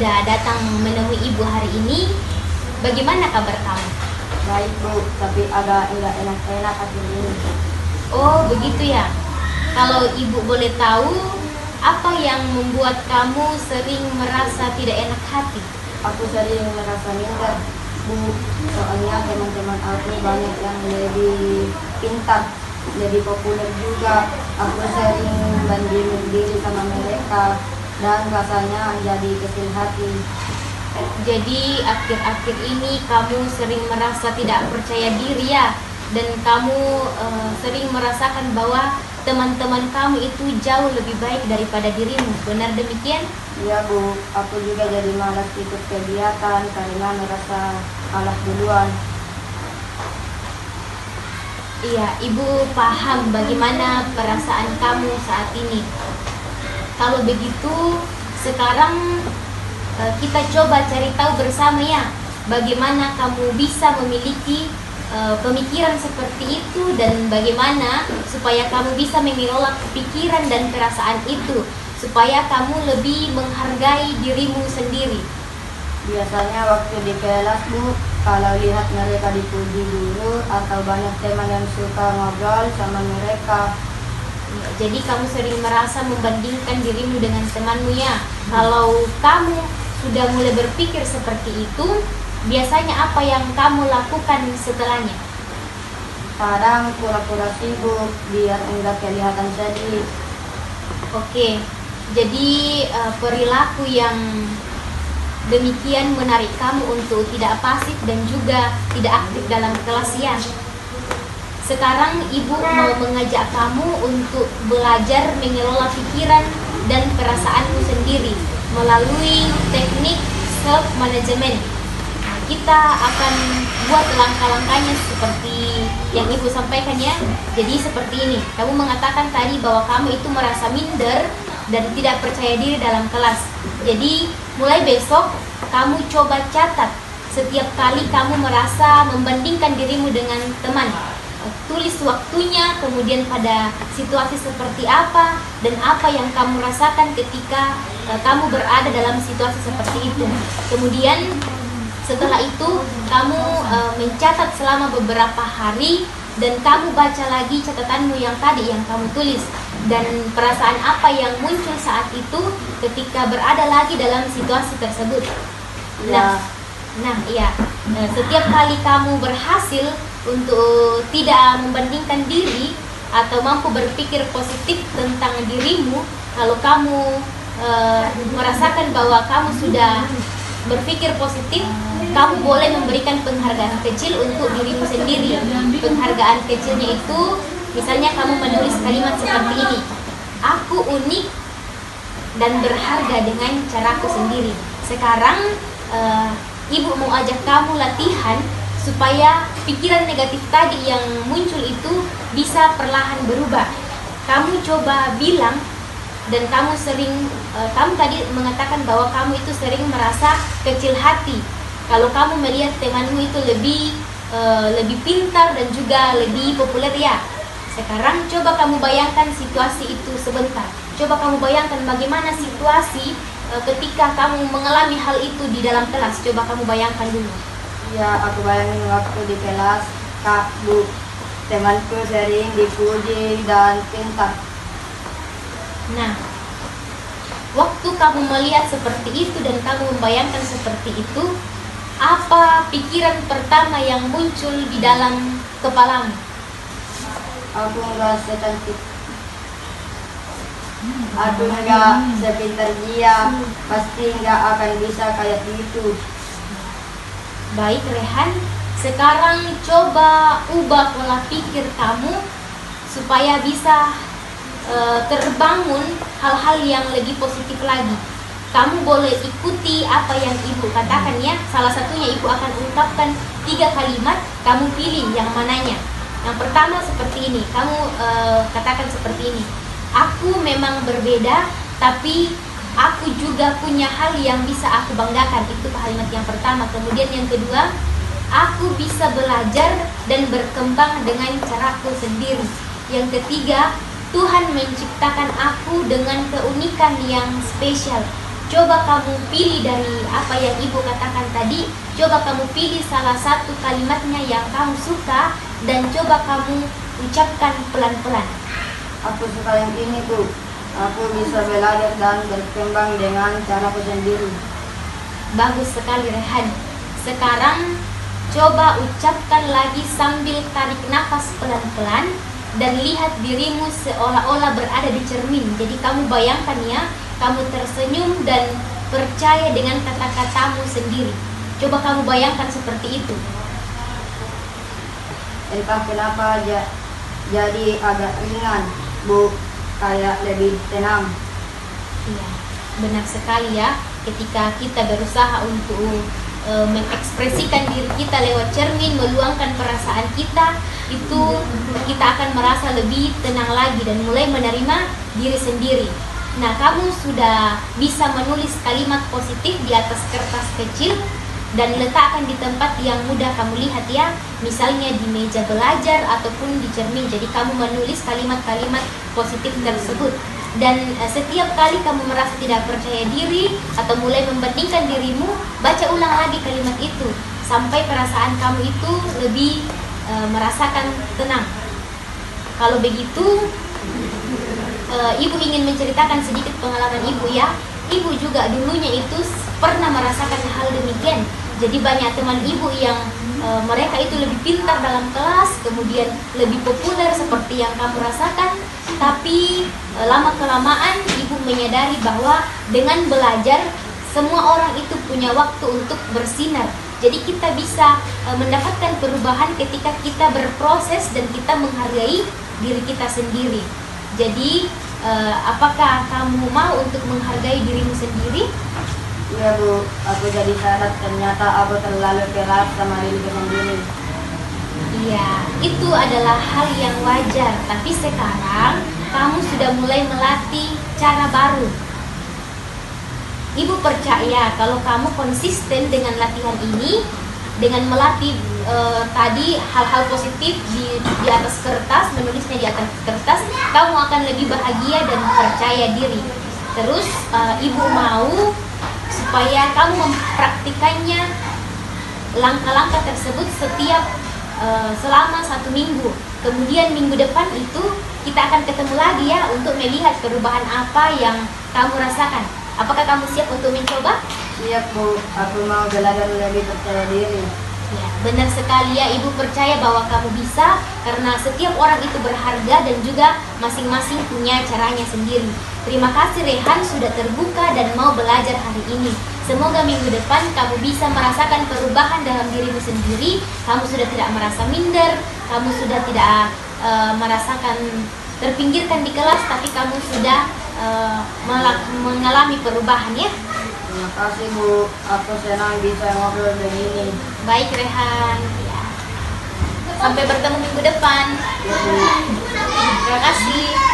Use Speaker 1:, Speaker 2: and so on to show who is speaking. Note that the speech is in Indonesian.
Speaker 1: sudah datang menemui ibu hari ini. Bagaimana kabar kamu?
Speaker 2: Baik Bu, tapi agak enggak enak-enak hati ini.
Speaker 1: Oh begitu ya. Kalau ibu boleh tahu, apa yang membuat kamu sering merasa tidak enak hati?
Speaker 2: Aku sering merasa minder Bu, soalnya teman-teman aku banyak yang lebih pintar, lebih populer juga. Aku sering bandingin diri sama mereka dan rasanya jadi kecil hati.
Speaker 1: Jadi akhir-akhir ini kamu sering merasa tidak percaya diri ya, dan kamu sering merasakan bahwa teman-teman kamu itu jauh lebih baik daripada dirimu. Benar demikian?
Speaker 2: Iya Bu, aku juga jadi malas ikut kegiatan karena merasa kalah duluan.
Speaker 1: Iya, ibu paham bagaimana perasaan kamu saat ini. Kalau begitu, sekarang kita coba cari tahu bersama ya, bagaimana kamu bisa memiliki pemikiran seperti itu dan bagaimana supaya kamu bisa mengelola pikiran dan perasaan itu supaya kamu lebih menghargai dirimu sendiri.
Speaker 2: Biasanya waktu di kelas Bu, kalau lihat mereka dipuji guru atau banyak teman yang suka ngobrol sama mereka.
Speaker 1: Jadi kamu sering merasa membandingkan dirimu dengan temanmu ya. Kalau kamu sudah mulai berpikir seperti itu, biasanya apa yang kamu lakukan setelahnya?
Speaker 2: Kadang pura-pura sibuk biar enggak kelihatan sedih.
Speaker 1: Oke, jadi perilaku yang demikian menarik kamu untuk tidak pasif dan juga tidak aktif dalam kelas ya. Sekarang ibu mau mengajak kamu untuk belajar mengelola pikiran dan perasaanmu sendiri melalui teknik self management. Kita akan buat langkah-langkahnya seperti yang ibu sampaikan ya. Jadi seperti ini, kamu mengatakan tadi bahwa kamu itu merasa minder dan tidak percaya diri dalam kelas. Jadi mulai besok kamu coba catat setiap kali kamu merasa membandingkan dirimu dengan teman. Tulis waktunya, kemudian pada situasi seperti apa dan apa yang kamu rasakan ketika kamu berada dalam situasi seperti itu. Kemudian setelah itu kamu mencatat selama beberapa hari dan kamu baca lagi catatanmu yang tadi yang kamu tulis dan perasaan apa yang muncul saat itu ketika berada lagi dalam situasi tersebut. Setiap kali kamu berhasil untuk tidak membandingkan diri atau mampu berpikir positif tentang dirimu, kalau kamu merasakan bahwa kamu sudah berpikir positif, kamu boleh memberikan penghargaan kecil untuk dirimu sendiri. Penghargaan kecilnya itu, misalnya kamu menulis kalimat seperti ini: aku unik dan berharga dengan caraku sendiri. Sekarang ibu mau ajak kamu latihan supaya pikiran negatif tadi yang muncul itu bisa perlahan berubah. Kamu coba bilang, dan kamu tadi mengatakan bahwa kamu itu sering merasa kecil hati kalau kamu melihat temanmu itu lebih pintar dan juga lebih populer ya. Sekarang coba kamu bayangkan situasi itu sebentar. Coba kamu bayangkan bagaimana situasi ketika kamu mengalami hal itu di dalam kelas. Coba kamu bayangkan dulu.
Speaker 2: Ya, aku bayangin waktu di kelas, Kak, Bu, temanku sering dipuji dan pintar.
Speaker 1: Nah, waktu kamu melihat seperti itu dan kamu membayangkan seperti itu, apa pikiran pertama yang muncul di dalam kepalamu?
Speaker 2: Aku enggak secantik, aku enggak sepintar dia, pasti enggak akan bisa kayak gitu.
Speaker 1: Baik Rehan, sekarang coba ubah pola pikir kamu supaya bisa terbangun hal-hal yang lebih positif lagi. Kamu boleh ikuti apa yang ibu katakan ya. Salah satunya ibu akan ungkapkan 3 kalimat, kamu pilih yang mananya. Yang pertama seperti ini, kamu katakan seperti ini: aku memang berbeda, tapi aku juga punya hal yang bisa aku banggakan. Itu kalimat yang pertama. Kemudian yang kedua, aku bisa belajar dan berkembang dengan caraku sendiri. Yang ketiga, Tuhan menciptakan aku dengan keunikan yang spesial. Coba kamu pilih dari apa yang Ibu katakan tadi, coba kamu pilih salah satu kalimatnya yang kamu suka dan coba kamu ucapkan pelan-pelan.
Speaker 2: Aku suka yang ini, Bu. Aku bisa belajar dan berkembang dengan caraku sendiri.
Speaker 1: Bagus sekali, Rehan. Sekarang coba ucapkan lagi sambil tarik nafas pelan-pelan dan lihat dirimu seolah-olah berada di cermin. Jadi kamu bayangkan ya, kamu tersenyum dan percaya dengan kata-katamu sendiri. Coba kamu bayangkan seperti itu.
Speaker 2: Entah kenapa jadi agak ringan, Bu. Kayak lebih tenang.
Speaker 1: Iya, benar sekali ya. Ketika kita berusaha untuk mengekspresikan diri kita lewat cermin, meluangkan perasaan kita, itu kita akan merasa lebih tenang lagi dan mulai menerima diri sendiri. Nah, kamu sudah bisa menulis kalimat positif di atas kertas kecil dan letakkan di tempat yang mudah kamu lihat ya, misalnya di meja belajar ataupun di cermin. Jadi kamu menulis kalimat-kalimat positif tersebut. Dan setiap kali kamu merasa tidak percaya diri atau mulai membandingkan dirimu, baca ulang lagi kalimat itu sampai perasaan kamu itu lebih merasakan tenang. Kalau begitu, Ibu ingin menceritakan sedikit pengalaman Ibu ya. Ibu juga dulunya itu pernah merasakan hal demikian. Jadi banyak teman Ibu yang mereka itu lebih pintar dalam kelas, kemudian lebih populer seperti yang kamu rasakan. Tapi lama-kelamaan Ibu menyadari bahwa dengan belajar semua orang itu punya waktu untuk bersinar. Jadi kita bisa mendapatkan perubahan ketika kita berproses dan kita menghargai diri kita sendiri. Jadi apakah kamu mau untuk menghargai dirimu sendiri?
Speaker 2: Iya, Bu. Aku jadi sadar ternyata aku terlalu keras sama diriku sendiri.
Speaker 1: Iya, itu adalah hal yang wajar. Tapi sekarang kamu sudah mulai melatih cara baru. Ibu percaya kalau kamu konsisten dengan latihan ini, dengan melatih tadi hal-hal positif di atas kertas, menulisnya di atas kertas, kamu akan lebih bahagia dan percaya diri. Terus Ibu mau supaya kamu mempraktikannya langkah-langkah tersebut setiap selama 1 minggu. Kemudian minggu depan itu kita akan ketemu lagi ya untuk melihat perubahan apa yang kamu rasakan. Apakah kamu siap untuk mencoba?
Speaker 2: Siap, Bu. Aku mau belajar lebih percaya diri.
Speaker 1: Ya, benar sekali ya. Ibu percaya bahwa kamu bisa karena setiap orang itu berharga dan juga masing-masing punya caranya sendiri. Terima kasih Rehan sudah terbuka dan mau belajar hari ini. Semoga minggu depan kamu bisa merasakan perubahan dalam dirimu sendiri. Kamu sudah tidak merasa minder, kamu sudah tidak merasakan terpinggirkan di kelas, tapi kamu sudah mengalami perubahan ya.
Speaker 2: Terima kasih, Bu. Aku senang bisa ngobrol begini.
Speaker 1: Baik Rehan. Ya. Sampai bertemu minggu depan.
Speaker 2: Ya, Bu.
Speaker 1: Terima kasih.